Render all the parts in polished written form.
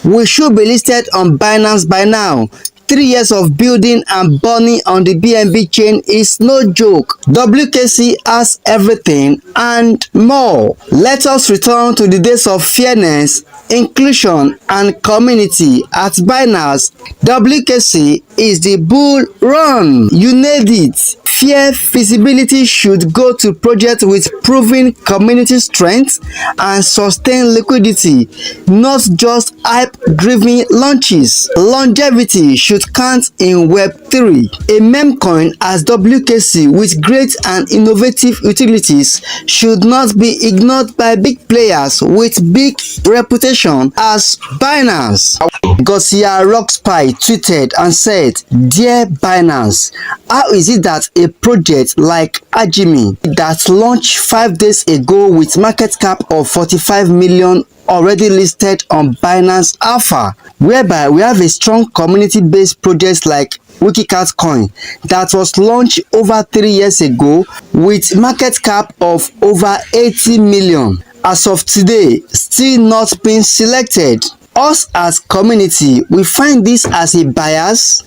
We should be listed on Binance by now. 3 years of building and burning on the BNB chain is no joke. WKC has everything and more. Let us return to the days of fairness, inclusion, and community at Binance. WKC is the bull run. You need it. Fair feasibility should go to projects with proven community strength and sustained liquidity, not just hype-driven launches. Longevity should count in Web3. A meme coin as WKC with great and innovative utilities should not be ignored by big players with big reputation as Binance. Garcia Rockspy tweeted and said, "Dear Binance, how is it that a project like Ajimi that launched 5 days ago with market cap of 45 million already listed on Binance Alpha, whereby we have a strong community-based project like Wikicat coin that was launched over 3 years ago with market cap of over 80 million. As of today, still not being selected. Us as community, we find this as a bias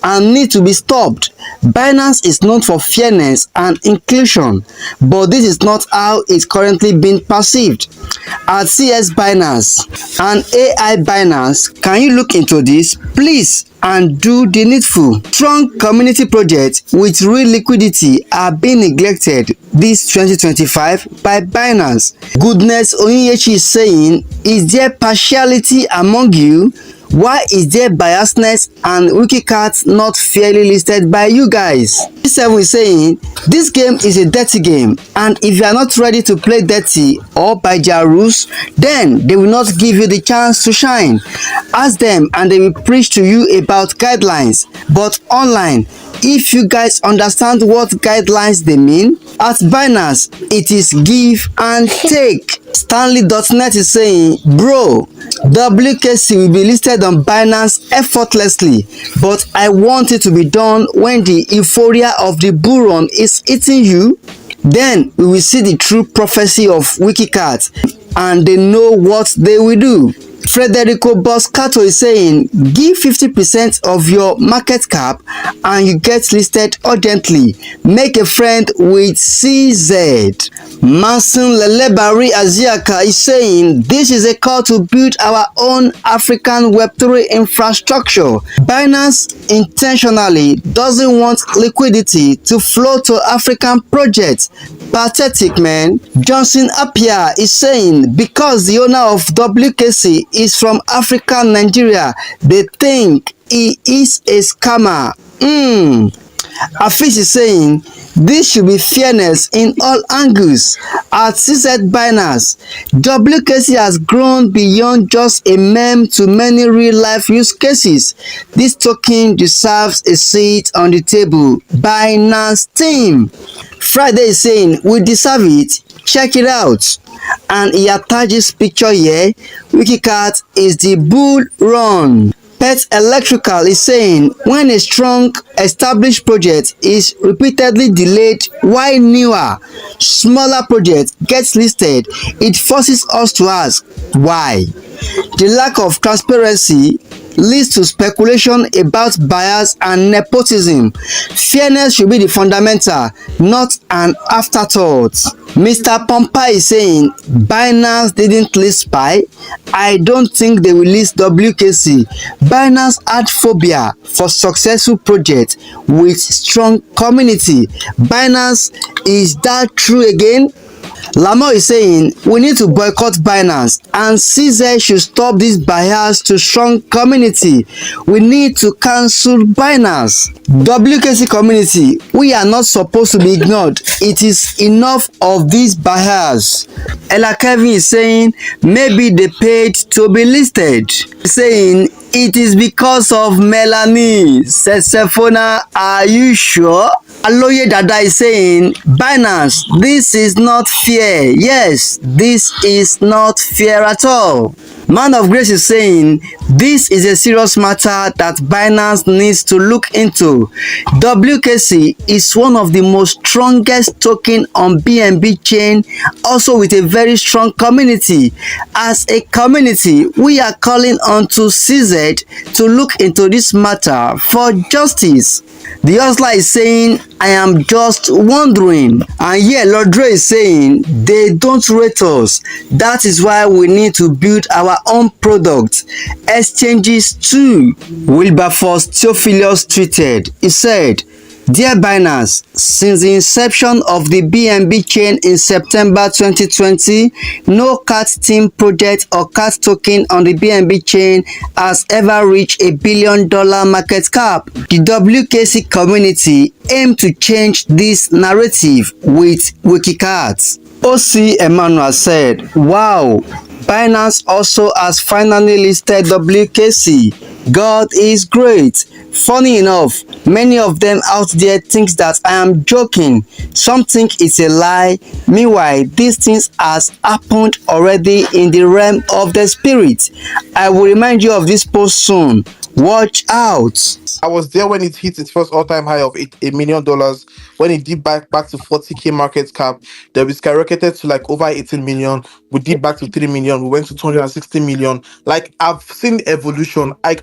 and need to be stopped. Binance is known for fairness and inclusion, but this is not how it's currently being perceived. At CS Binance and AI Binance, can you look into this, please, and do the needful? Strong community projects with real liquidity are being neglected this 2025 by Binance." Goodness Onyinyechi is saying, "Is there partiality among you? Why is there biasness and Wikicat not fairly listed by you guys?" P7 is saying, "This game is a dirty game, and if you are not ready to play dirty or by their rules, then they will not give you the chance to shine. Ask them and they will preach to you about guidelines. But online, if you guys understand what guidelines they mean, at Binance, it is give and take." Stanley.net is saying, "Bro, WKC will be listed on Binance effortlessly, but I want it to be done when the euphoria of the bull run is eating you. Then we will see the true prophecy of Wikicat and they know what they will do." Federico Boscato is saying, "Give 50% of your market cap and you get listed urgently. Make a friend with CZ." Manson Lelebari Aziaka is saying, "This is a call to build our own African Web3 infrastructure. Binance intentionally doesn't want liquidity to flow to African projects. Pathetic, man." Johnson Appiah is saying, "Because the owner of WKC is from African Nigeria, they think he is a scammer." Afis is saying, "This should be fairness in all angles." At CZ Binance, WKC has grown beyond just a meme to many real-life use cases. This token deserves a seat on the table. Binance team. Friday is saying, "We deserve it. Check it out." And he attaches picture here. Wikicat is the bull run. Pet Electrical is saying, "When a strong, established project is repeatedly delayed while newer, smaller project gets listed, it forces us to ask, why? The lack of transparency leads to speculation about bias and nepotism. Fairness should be the fundamental, not an afterthought." Mr. Pompa is saying, "Binance didn't list SPY. I don't think they will list WKC. Binance had phobia for successful projects with strong community. Binance, is that true again?" Lamar is saying, "We need to boycott Binance and CZ should stop this bias to strong community. We need to cancel Binance." WKC community, we are not supposed to be ignored. It is enough of this bias. Ella Kevin is saying, "Maybe they paid to be listed." Saying, "It is because of Melanie." Sephona, are you sure? Aloye Dada is saying, "Binance, this is not fair." Yes, this is not fair at all. Man of Grace is saying this is a serious matter that Binance needs to look into. WKC is one of the most strongest token on BNB chain, also with a very strong community. As a community, we are calling on to CZ to look into this matter for justice. The hustler is saying, I am just wondering. And here, Lord Dre is saying, they don't rate us. That is why we need to build our own product. Exchanges too. Wilberforce Theophilus tweeted, he said, Dear Binance, since the inception of the BNB chain in September 2020, no CAT team project or CAT token on the BNB chain has ever reached $1 billion market cap. The WKC community aim to change this narrative with Wikicat. OC Emmanuel said, Wow, Binance also has finally listed WKC. God is great. Funny enough, many of them out there think that I am joking. Some think it's a lie. Meanwhile, these things has happened already in the realm of the spirit. I will remind you of this post soon. Watch out. I was there when it hit its first all-time high of $1 million. When it dipped back to 40K market cap, then we skyrocketed to like over 18 million. We dipped back to 3 million. We went to 260 million. Like, I've seen evolution. I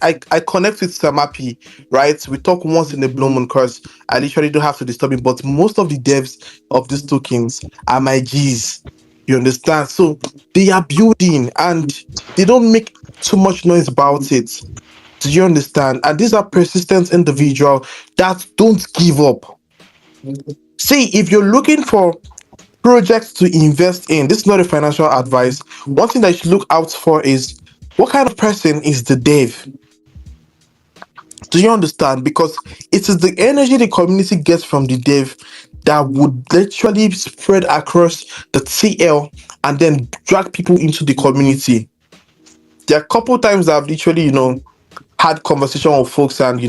connect with Samapi, right? We talk once in a blue moon because I literally don't have to disturb him. But most of the devs of these tokens are my G's. You understand? So they are building and they don't make too much noise about it. Do you understand? And these are persistent individuals that don't give up. See, if you're looking for projects to invest in, this is not a financial advice. One thing that you should look out for is what kind of person is the dev? Do you understand? Because it is the energy the community gets from the dev that would literally spread across the TL and then drag people into the community. There are a couple times that I've literally, had conversation with folks and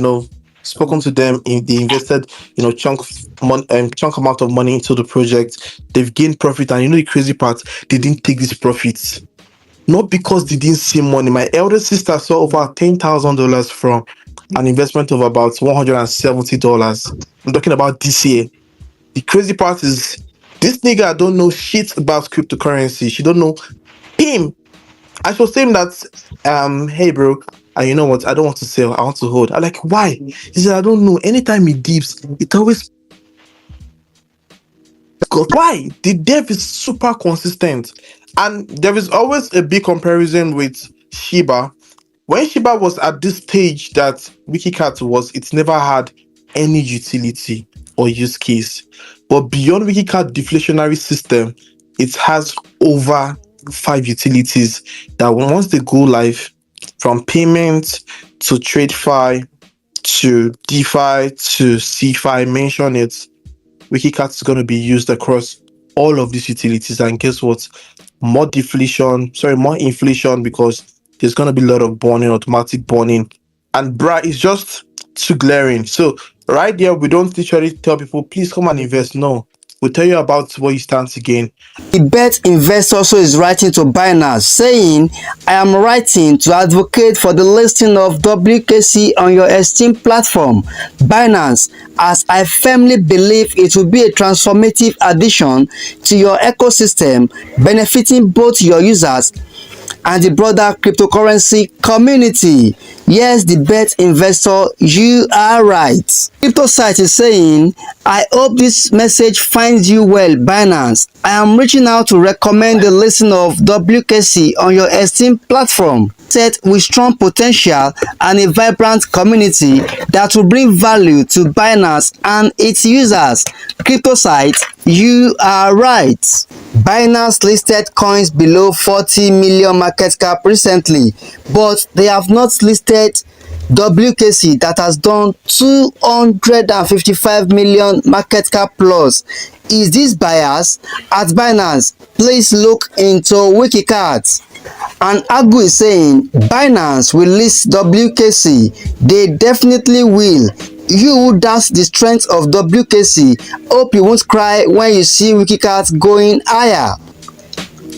spoken to them. They invested chunk amount of money into the project. They've gained profit, and the crazy part, they didn't take these profits not because they didn't see money. My elder sister saw over $10,000 from an investment of about $170. I'm talking about this year. The crazy part is this nigga don't know shit about cryptocurrency. She don't know him. I was saying that hey bro, and you know what, I don't want to sell, I want to hold. I'm like, why? He said, I don't know, anytime it dips, it always goes. Why? The dev is super consistent, and there is always a big comparison with Shiba. When Shiba was at this stage that Wikicat was, it never had any utility or use case, but beyond Wikicat deflationary system, it has over 5 utilities that once they go live, from payment to TradeFi to DeFi to CeFi, mention it, Wikicat is going to be used across all of these utilities. And guess what? More inflation, because there's going to be a lot of burning, automatic burning. And bruh, it's just too glaring. So right there, we don't literally tell people, please come and invest. No. We'll tell you about what you stand to gain. The Bet Investor also is writing to Binance saying, I am writing to advocate for the listing of WKC on your esteemed platform, Binance, as I firmly believe it will be a transformative addition to your ecosystem, benefiting both your users and the broader cryptocurrency community. Yes, the Bet Investor, you are right. Crypto site is saying, I hope this message finds you well, Binance. I am reaching out to recommend the listing of WKC on your esteemed platform, set with strong potential and a vibrant community that will bring value to Binance and its users. Crypto site, you are right. Binance listed coins below 40 million market cap recently, but they have not listed WKC that has done 255 million market cap plus. Is this bias? At Binance, please look into Wikicat. And Agu is saying, Binance will list WKC. They definitely will. You who doubts the strength of WKC, hope you won't cry when you see Wikicat going higher.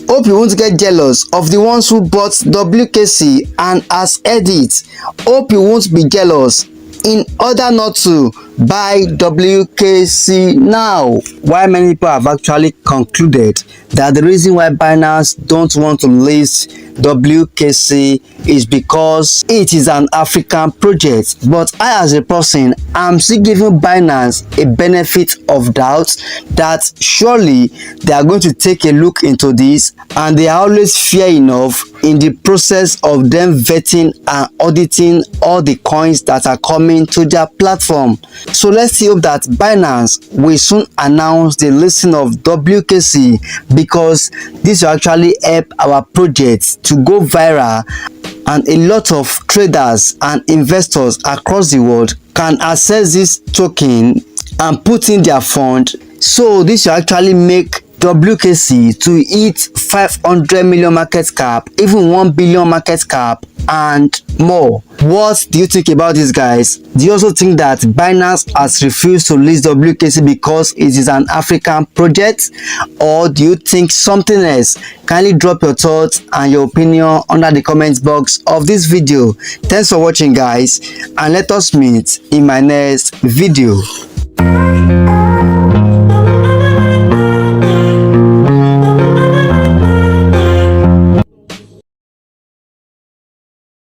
Hope you won't get jealous of the ones who bought WKC and has heard it. Hope you won't be jealous in order not to buy WKC now. While many people have actually concluded that the reason why Binance don't want to list WKC is because it is an African project, but I as a person am still giving Binance a benefit of doubt that surely they are going to take a look into this, and they are always fair enough in the process of them vetting and auditing all the coins that are coming to their platform. So let's hope that Binance will soon announce the listing of WKC, because this will actually help our project to go viral, and a lot of traders and investors across the world can access this token and put in their fund. So this will actually make WKC to hit 500 million market cap, even 1 billion market cap and more. What do you think about this, guys? Do you also think that Binance has refused to list WKC because it is an African project, or do you think something else? Kindly drop your thoughts and your opinion under the comment box of this video. Thanks for watching, guys, and let us meet in my next video.